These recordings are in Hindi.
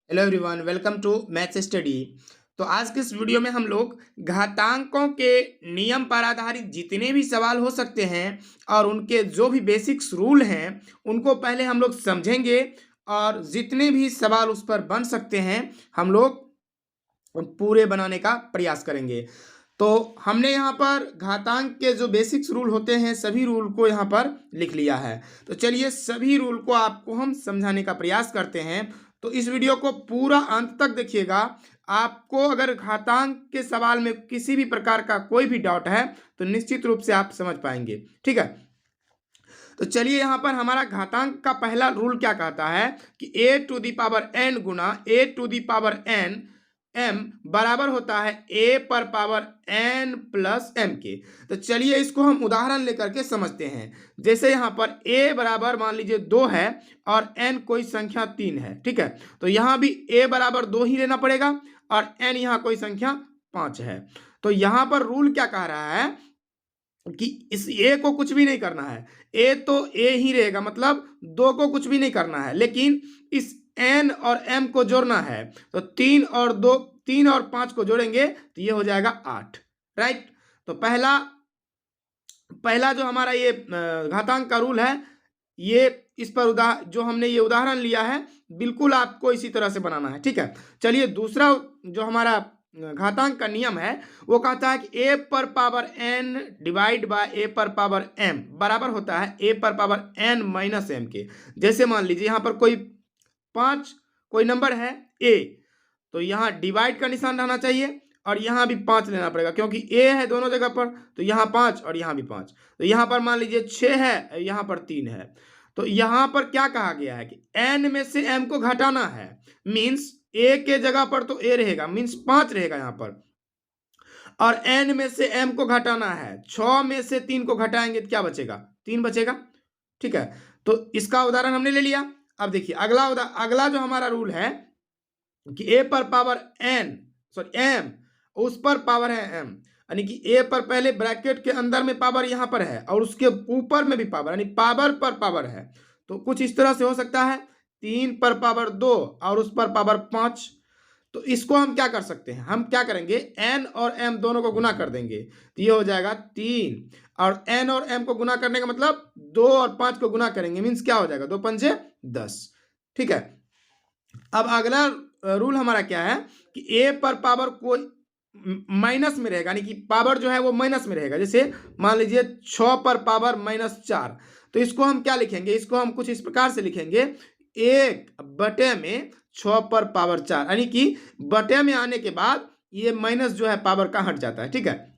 Hello everyone, welcome to maths study. तो आज के इस वीडियो में हम लोग घातांकों के नियम पर आधारित जितने भी सवाल हो सकते हैं और उनके जो भी बेसिक्स रूल हैं उनको पहले हम लोग समझेंगे और जितने भी सवाल उस पर बन सकते हैं हम लोग पूरे बनाने का प्रयास करेंगे। तो हमने यहाँ पर घातांक के जो बेसिक्स रूल होते हैं सभी रूल को यहाँ पर लिख लिया है। तो चलिए सभी रूल को आपको हम समझाने का प्रयास करते हैं। तो इस वीडियो को पूरा अंत तक देखिएगा। आपको अगर घातांक के सवाल में किसी भी प्रकार का कोई भी डाउट है तो निश्चित रूप से आप समझ पाएंगे। ठीक है, तो चलिए यहाँ पर हमारा घातांक का पहला रूल क्या कहता है कि a to the power n गुना a to the power n m बराबर होता है a पर पावर n प्लस m के। तो चलिए इसको हम उदाहरण लेकर के समझते हैं। जैसे यहाँ पर a बराबर मान लीजिए 2 है और n कोई संख्या 3 है। ठीक है, तो यहाँ भी a बराबर 2 ही लेना पड़ेगा और n यहाँ कोई संख्या 5 है। तो यहाँ पर रूल क्या कह रहा है कि इस ए को कुछ भी नहीं करना है, ए तो ए ही रहेगा, मतलब 2 को कुछ भी नहीं करना है, लेकिन इस एन और एम को जोड़ना है। तो 3 और 5 को जोड़ेंगे तो ये हो जाएगा 8। राइट, तो पहला जो हमारा ये घातांक का रूल है, ये इस पर जो हमने ये उदाहरण लिया है बिल्कुल आपको इसी तरह से बनाना है। ठीक है, चलिए दूसरा जो हमारा घातांक का नियम है वो कहता है कि a पर power n divide by a पर पावर m बराबर होता है a पर पावर n माइनस m के। जैसे मान लीजिए यहाँ पर कोई नंबर है a, तो यहाँ डिवाइड का निशान रहना चाहिए और यहाँ भी 5 लेना पड़ेगा क्योंकि a है दोनों जगह पर, तो यहाँ 5 और यहाँ भी 5। तो यहाँ पर मान लीजिए 6 है, यहाँ पर 3 है। तो यहाँ पर क्या कहा गया है कि n में से m को घटाना है, मीन्स a के जगह पर तो a रहेगा, मीन्स 5 रहेगा यहाँ पर, और n में से m को घटाना है। 6 में से 3 को घटाएंगे तो क्या बचेगा? 3 बचेगा। ठीक है, तो इसका उदाहरण हमने ले लिया। अब देखिए अगला जो हमारा रूल है कि a पर पावर m उस पर पावर है m, यानी कि a पर पहले ब्रैकेट के अंदर में पावर यहाँ पर है और उसके ऊपर में भी पावर, यानी पावर पर पावर है। तो कुछ इस तरह से हो सकता है 3 पर पावर 2 और उस पर पावर 5। तो इसको हम क्या कर सकते हैं, हम क्या करेंगे n और m दोनों को गुना कर देंगे तो ये हो जाएगा 3, और n और m को गुना करने का मतलब 2 और 5 को गुना करेंगे, मीन्स क्या हो जाएगा 2 पंजे 10। ठीक है, अब अगला रूल हमारा क्या है कि a पर पावर कोई माइनस में रहेगा, यानी कि पावर जो है वो माइनस में रहेगा। जैसे मान लीजिए 6 पर पावर -4, तो इसको हम क्या लिखेंगे, इसको हम कुछ इस प्रकार से लिखेंगे 1/6 पर पावर 4, यानी कि बटे में आने के बाद ये माइनस जो है पावर का हट जाता है। ठीक है,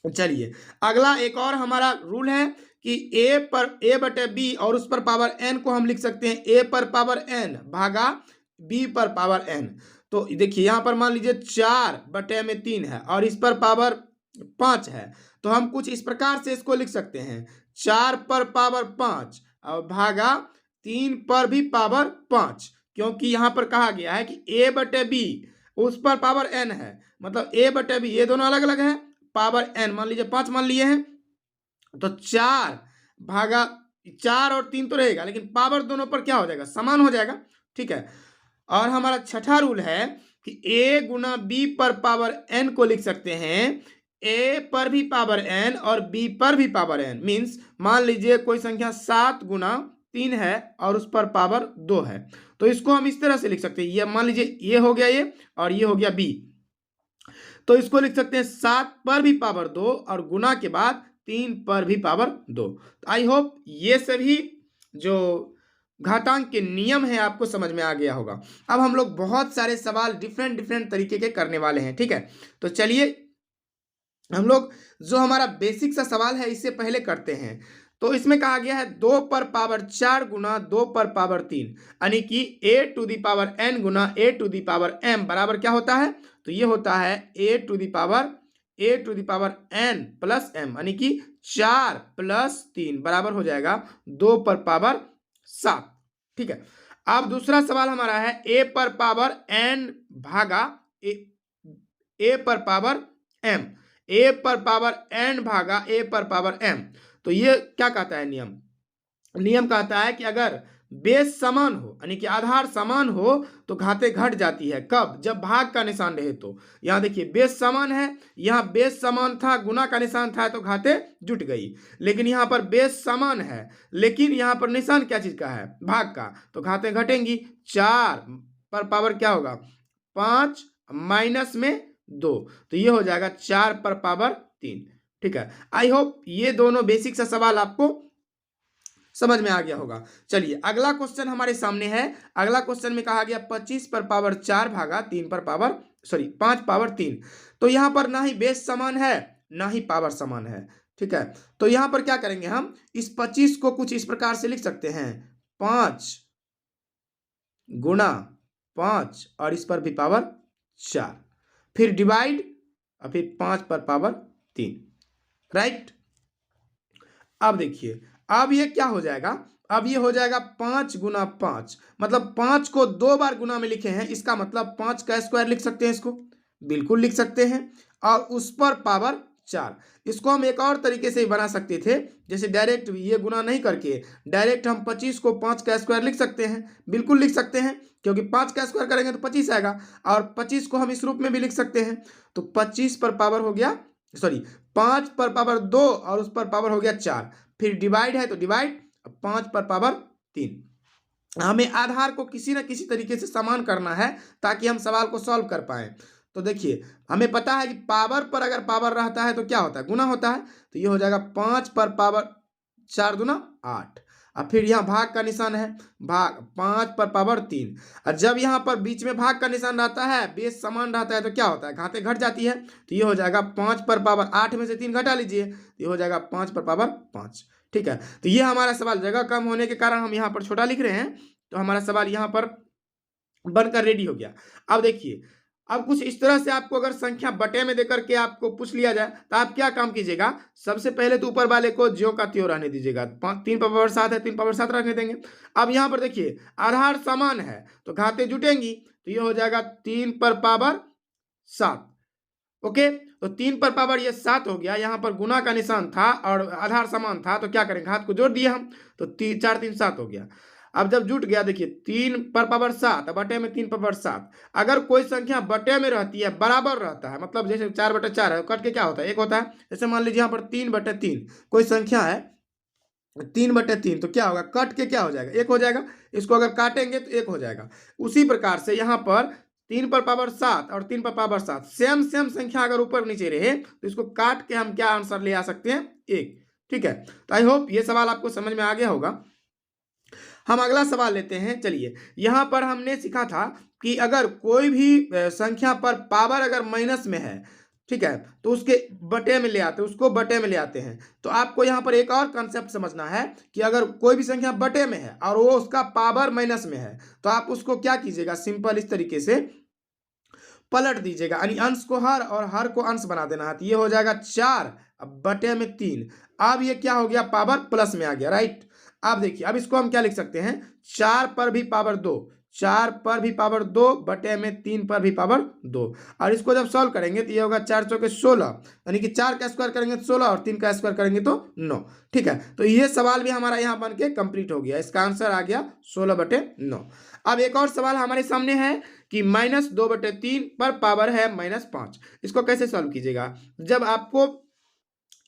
चलिए अगला एक और हमारा रूल है कि a/b और उस पर पावर n को हम लिख सकते हैं a पर पावर n भागा b पर पावर n। तो देखिए यहाँ पर मान लीजिए 4/3 है और इस पर पावर 5 है, तो हम कुछ इस प्रकार से इसको लिख सकते हैं 4 पर पावर 5 और भागा 3 पर भी पावर 5, क्योंकि यहाँ पर कहा गया है कि a/b उस पर पावर n है, मतलब a/b ये दोनों अलग अलग है, पावर n मान लीजिए 5 मान लिए हैं, तो 4 और 3 तो रहेगा लेकिन पावर दोनों पर क्या हो जाएगा, समान हो जाएगा। ठीक है, और हमारा छठा रूल है कि a गुना b पर पावर n को लिख सकते हैं a पर भी पावर n और b पर भी पावर n, मीन्स मान लीजिए कोई संख्या 7 गुना 3 है और उस पर पावर 2 है, तो इसको हम इस तरह से लिख सकते हैं, ये मान लीजिए ये हो गया ये और ये हो गया b, तो इसको लिख सकते हैं 7 पर भी पावर 2 और गुना के बाद 3 पर भी पावर 2। आई होप ये सभी जो घातांक के नियम है आपको समझ में आ गया होगा। अब हम लोग बहुत सारे सवाल डिफरेंट तरीके के करने वाले हैं। ठीक है, तो चलिए हम लोग जो हमारा बेसिक सा सवाल है इससे पहले करते हैं। तो इसमें कहा गया है 2 पर पावर 4 गुना 2 पर पावर 3, यानी कि a to the power n गुना a to the power m बराबर क्या होता है, तो ये होता है a to the power n plus m, यानी कि 4 प्लस 3 बराबर हो जाएगा 2 पर पावर 7। ठीक है, अब दूसरा सवाल हमारा है a पर पावर n भागा a पर पावर m, a पर पावर n भागा a पर पावर m। तो ये क्या कहता है नियम कहता है कि अगर बेस समान हो यानी कि आधार समान हो तो घातें घट जाती है। कब? जब भाग का निशान रहे तो। यहाँ देखिए बेस समान है, यहाँ बेस समान था, गुना का निशान था तो घातें जुट गई। लेकिन यहाँ पर बेस समान है लेकिन यहाँ पर निशान क्या चीज का है? भाग का, तो घातें घटेंगी। 4 पर पावर क्या होगा? 5 माइनस में 2, तो ये हो जाएगा 4 पर पावर 3। ठीक है, आई होप ये दोनों बेसिक सा सवाल आपको समझ में आ गया होगा। चलिए अगला क्वेश्चन हमारे सामने है। अगला क्वेश्चन में कहा गया 25 पर पावर 4 भागा 3 पर पावर 5 पावर 3। तो यहाँ पर ना ही बेस समान है ना ही पावर समान है। ठीक है, तो यहाँ पर क्या करेंगे हम? इस 25 को कुछ इस प्रकार से लिख सकते हैं, 5 गुणा 5 और इस पर भी पावर 4, फिर डिवाइड और फिर 5 पर पावर 3। राइट, अब देखिए अब ये क्या हो जाएगा? अब ये हो जाएगा 5 गुना 5, मतलब 5 को 2 बार गुना में लिखे हैं, इसका मतलब 5 का स्क्वायर लिख सकते हैं इसको, बिल्कुल लिख सकते हैं। और उस पर पावर 4, इसको हम एक और तरीके से बना सकते थे, जैसे डायरेक्ट ये गुना नहीं करके डायरेक्ट हम 25 को 5 का स्क्वायर लिख सकते हैं, बिल्कुल लिख सकते हैं, क्योंकि 5 का स्क्वायर करेंगे तो 25 आएगा। और 25 को हम इस रूप में भी लिख सकते हैं, तो 25 पर पावर हो गया, सॉरी 5 पर पावर 2 और उस पर पावर हो गया 4, फिर डिवाइड है तो डिवाइड 5 पर पावर 3। हमें आधार को किसी न किसी तरीके से समान करना है ताकि हम सवाल को सॉल्व कर पाए। तो देखिए हमें पता है कि पावर पर अगर पावर रहता है तो क्या होता है? गुना होता है। तो ये हो जाएगा 5 पर पावर 4 दूना 8, और फिर यहाँ भाग का निशान है, भाग 5 पर पावर 3। और जब यहाँ पर बीच में भाग का निशान रहता है, बेस समान रहता है तो क्या होता है? घातें घट जाती है। तो ये हो जाएगा 5 पर पावर 8 में से 3 घटा लीजिए, तो ये हो जाएगा 5 पर पावर 5। ठीक है, तो ये हमारा सवाल, जगह कम होने के कारण हम यहाँ पर छोटा लिख रहे हैं, तो हमारा सवाल यहाँ पर बनकर रेडी हो गया। अब देखिए अब कुछ इस तरह से आपको अगर संख्या बटे में देकर के आपको पूछ लिया जाए तो आप क्या काम कीजिएगा? सबसे पहले तो ऊपर वाले को ज्यों का त्यों रहने दीजिएगा। 3 पर पावर 7 है, 3 पावर 7 रखने देंगे। अब यहाँ पर देखिए आधार समान है तो घातें जुटेंगी, तो ये हो जाएगा 3 पर पावर 7। ओके, तो 3 पर पावर ये 7 हो गया। यहाँ पर गुना का निशान था और आधार समान था, तो क्या करें? घात को जोड़ दिए हम, तो 4 3 7 हो गया। अब जब जुट गया देखिए 3 पर पावर 7 बटे में 3 पर पावर 7। अगर कोई संख्या बटे में रहती है, बराबर रहता है, मतलब जैसे 4 बटे 4 है, कट के क्या होता है? 1 होता है। जैसे मान लीजिए यहाँ पर 3 बटे 3 कोई संख्या है, 3 बटे 3, तो क्या होगा? कट के क्या हो जाएगा? 1 हो जाएगा। इसको अगर काटेंगे तो 1 हो जाएगा। उसी प्रकार से यहाँ पर 3 पर पावर 7 और 3 पर पावर 7 सेम संख्या अगर ऊपर नीचे रहे तो इसको काट के हम क्या आंसर ले आ सकते हैं? 1। ठीक है, तो आई होप ये सवाल आपको समझ में आ गया होगा। हम अगला सवाल लेते हैं। चलिए यहाँ पर हमने सीखा था कि अगर कोई भी संख्या पर पावर अगर माइनस में है, ठीक है, तो उसके बटे में ले आते हैं, उसको बटे में ले आते हैं। तो आपको यहाँ पर एक और कंसेप्ट समझना है कि अगर कोई भी संख्या बटे में है और वो उसका पावर माइनस में है तो आप उसको क्या कीजिएगा? सिंपल इस तरीके से पलट दीजिएगा, यानी अंश को हर और हर को अंश बना देना है। तो ये हो जाएगा 4 बटे में 3। अब ये क्या हो गया? पावर प्लस में आ गया। राइट, अब देखिए अब इसको हम क्या लिख सकते हैं? 4 पर भी पावर 2, 4 पर भी पावर 2 बटे में 3 पर भी पावर 2। और इसको जब सॉल्व करेंगे तो ये होगा 4 चौके 16, यानी कि 4 का स्क्वायर करेंगे तो 16 और 3 का स्क्वायर करेंगे तो 9। ठीक है, तो ये सवाल भी हमारा यहाँ बन के कंप्लीट हो गया। इसका आंसर आ गया 16 बटे 9। अब एक और सवाल हमारे सामने है कि -2 बटे 3 पर पावर है -5। इसको कैसे सॉल्व कीजिएगा? जब आपको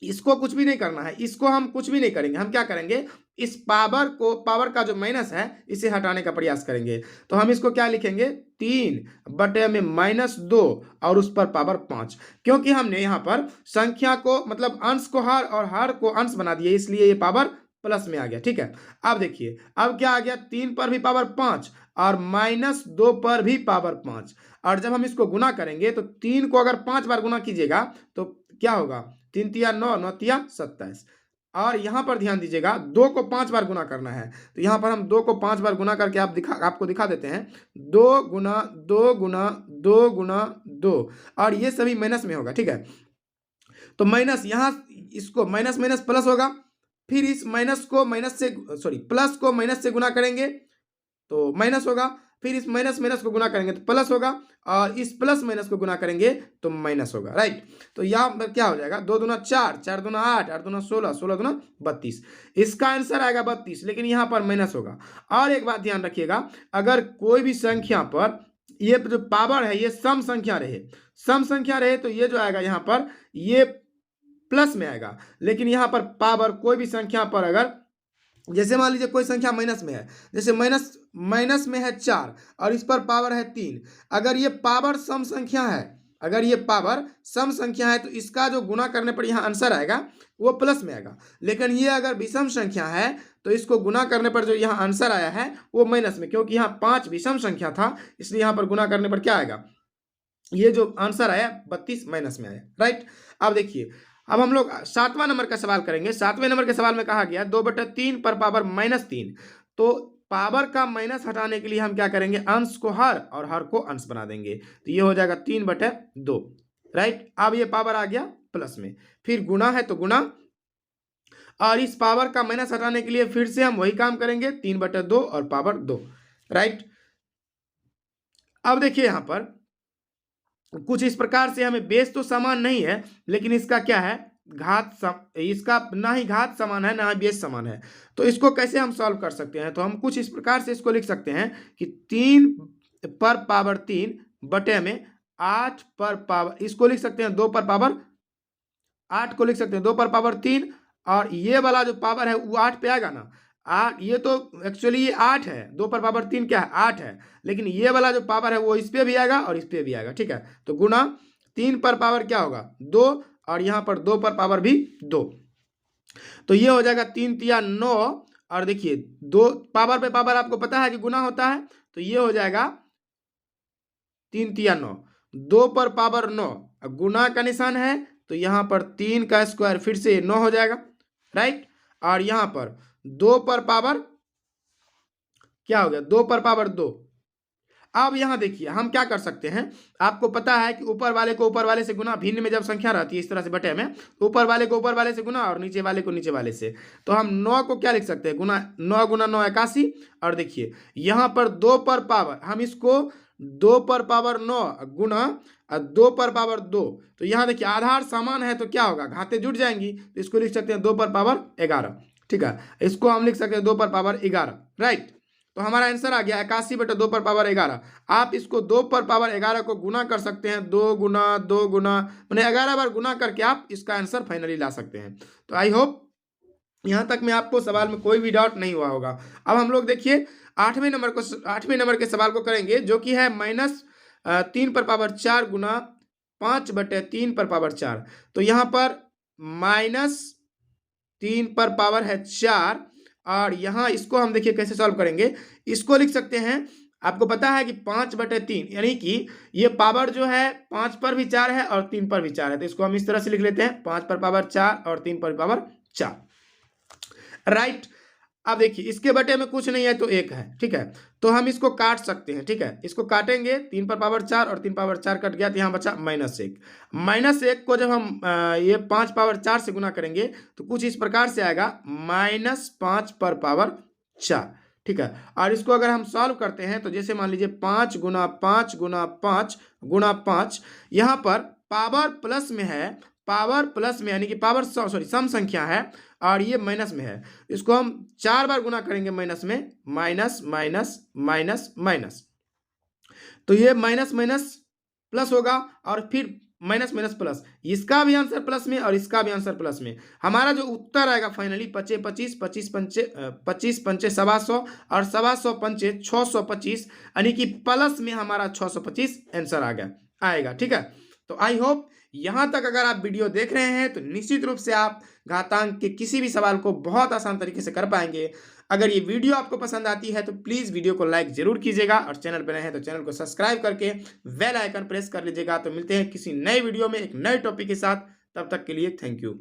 इसको कुछ भी नहीं करना है, इसको हम कुछ भी नहीं करेंगे, हम क्या करेंगे? इस पावर को, पावर का जो माइनस है इसे हटाने का प्रयास करेंगे। तो हम इसको क्या लिखेंगे? 3 बटे में -2 और उस पर पावर 5, क्योंकि हमने यहाँ पर संख्या को मतलब अंश को हर और हर को अंश बना दिए, इसलिए ये पावर प्लस में आ गया। ठीक है, अब देखिए अब क्या आ गया? 3 पर भी पावर 5 और -2 पर भी पावर 5। और जब हम इसको गुना करेंगे तो 3 को अगर 5 बार गुना कीजिएगा तो क्या होगा? 3 तिया 9, 9 तिया 27। और यहाँ पर ध्यान दीजिएगा 2 को 5 बार गुना करना है, तो यहाँ पर हम 2 को 5 बार गुना करके आपको दिखा देते हैं। 2 गुना 2 गुना 2 गुना 2, और ये सभी माइनस में होगा। ठीक है, तो माइनस यहाँ इसको माइनस माइनस प्लस होगा, फिर इस माइनस को माइनस से प्लस को माइनस से गुना करेंगे तो माइनस होगा, फिर इस माइनस माइनस को गुना करेंगे तो प्लस होगा, और इस प्लस माइनस को गुना करेंगे तो माइनस होगा, राइट। तो यहाँ पर क्या हो जाएगा, 2 दूना 4, 4 दूना 8, 8 दूना 16, 16 दूना 32, इसका आंसर आएगा 32, लेकिन यहाँ पर माइनस होगा। और एक बात ध्यान रखिएगा, अगर कोई भी संख्या पर ये जो पावर है ये सम संख्या रहे तो ये जो आएगा यहाँ पर ये प्लस में आएगा, लेकिन यहाँ पर पावर कोई भी संख्या पर अगर, जैसे मान लीजिए कोई संख्या माइनस में है, जैसे माइनस में है 4 और इस पर पावर है 3, अगर ये पावर सम संख्या है तो इसका जो गुना करने पर यहाँ आंसर आएगा वो प्लस में आएगा, लेकिन ये अगर विषम संख्या है तो इसको गुना करने पर जो यहाँ आंसर आया है वो माइनस में, क्योंकि यहाँ 5 विषम संख्या था, इसलिए यहाँ पर गुना करने पर क्या आएगा, ये जो आंसर आया 32 माइनस में आया, राइट। अब देखिए, अब हम लोग 7वां नंबर का सवाल करेंगे। 7वें नंबर के सवाल में कहा गया 2/3 पर पावर -3, तो पावर का माइनस हटाने के लिए हम क्या करेंगे, अंश को हर और हर को अंश बना देंगे, तो ये हो जाएगा 3/2, राइट। अब ये पावर आ गया प्लस में, फिर गुना है तो गुना, और इस पावर का माइनस हटाने के लिए फिर से हम वही काम करेंगे, 3/2 और पावर 2, राइट। अब देखिए यहाँ पर कुछ इस प्रकार से, हमें बेस तो समान नहीं है, लेकिन इसका क्या है, इसका ना ही घात समान है ना ही बेस समान है, तो इसको कैसे हम सॉल्व कर सकते हैं, तो हम कुछ इस प्रकार से इसको लिख सकते हैं कि 3 पर पावर 3 बटे में 8 पर पावर, इसको लिख सकते हैं 2 पर पावर 8 को लिख सकते हैं 2 पर पावर 3, और ये वाला जो पावर है वो 8 पे आएगा ना, 8, ये तो एक्चुअली ये 8 है, 2 पर पावर 3 क्या है 8 है, लेकिन ये वाला जो पावर है वो इस पे भी आएगा और इस पे भी आएगा, ठीक है। तो गुना 3 पर पावर क्या होगा 2, और यहाँ पर 2 पर पावर भी 2, तो ये हो जाएगा 3 तिया 9, और देखिए 2 पावर पे पावर आपको पता है कि गुना होता है, तो ये हो जाएगा 3 तिया 9, 2 पर पावर 9, गुना का निशान है तो यहाँ पर 3 का स्क्वायर फिर से 9 हो जाएगा, राइट। और यहाँ पर 2 पर पावर क्या हो गया, 2 पर पावर 2। अब यहाँ देखिए हम क्या कर सकते हैं, आपको पता है कि ऊपर वाले को ऊपर वाले से गुना, भिन्न में जब संख्या रहती है इस तरह से बटे में, ऊपर वाले को ऊपर वाले से गुना और नीचे वाले को नीचे वाले से, तो हम 9 को क्या लिख सकते हैं, गुना 9 गुना 9 81, और देखिए यहाँ पर 2 पर पावर, हम इसको 2 पर पावर 9 गुना 2 पर पावर 2, तो यहाँ देखिए आधार समान है तो क्या होगा, घातें जुड़ जाएंगी, तो इसको लिख सकते हैं 2 पर पावर 11, ठीक है। इसको हम लिख सकते हैं 2 पर पावर 11, राइट। तो हमारा आंसर आ गया 81/2 पर पावर 11। आप इसको 2 पर पावर 11 को गुना कर सकते हैं, 2 गुना 2 गुना, मैंने 11 बार गुना करके आप इसका आंसर फाइनली ला सकते हैं। तो आई होप यहाँ तक में आपको सवाल में कोई भी डाउट नहीं हुआ होगा। अब हम लोग देखिए 8वें नंबर के सवाल को करेंगे, जो कि है -3 पर पावर 4 गुना 5/3 पर पावर 4। तो यहाँ पर -3 पर पावर है 4, और यहाँ इसको हम देखिए कैसे सॉल्व करेंगे, इसको लिख सकते हैं, आपको पता है कि 5/3, यानी कि ये पावर जो है 5 पर भी 4 है और 3 पर भी 4 है, तो इसको हम इस तरह से लिख लेते हैं 5 पर पावर 4 और 3 पर पावर 4, राइट। अब देखिए इसके बटे में कुछ नहीं है तो 1 है, ठीक है, तो हम इसको काट सकते हैं, ठीक है, इसको काटेंगे, 3 पर पावर 4 और 3 पावर 4 कट गया, तो यहाँ बचा -1। -1 को जब हम ये 5 पावर 4 से गुना करेंगे तो कुछ इस प्रकार से आएगा -5 पर पावर 4, ठीक है। और इसको अगर हम सॉल्व करते हैं तो जैसे मान लीजिए 5 गुना 5 गुना 5 गुना 5, यहाँ पर पावर प्लस में है, पावर प्लस में यानी कि पावर सम संख्या है, और ये माइनस में है, इसको हम 4 बार गुना करेंगे माइनस में, माइनस माइनस माइनस माइनस, तो ये माइनस माइनस प्लस होगा, और फिर माइनस माइनस प्लस, इसका भी आंसर प्लस में और इसका भी आंसर प्लस में। हमारा जो उत्तर आएगा फाइनली 25 25 पंचे 125 और 125 पंचे 625, यानी कि प्लस में हमारा 625 आंसर आएगा, ठीक है। तो आई होप यहाँ तक अगर आप वीडियो देख रहे हैं तो निश्चित रूप से आप घातांक के किसी भी सवाल को बहुत आसान तरीके से कर पाएंगे। अगर ये वीडियो आपको पसंद आती है तो प्लीज़ वीडियो को लाइक जरूर कीजिएगा, और चैनल पर नए हैं तो चैनल को सब्सक्राइब करके बेल आइकन प्रेस कर लीजिएगा। तो मिलते हैं किसी नए वीडियो में एक नए टॉपिक के साथ, तब तक के लिए थैंक यू।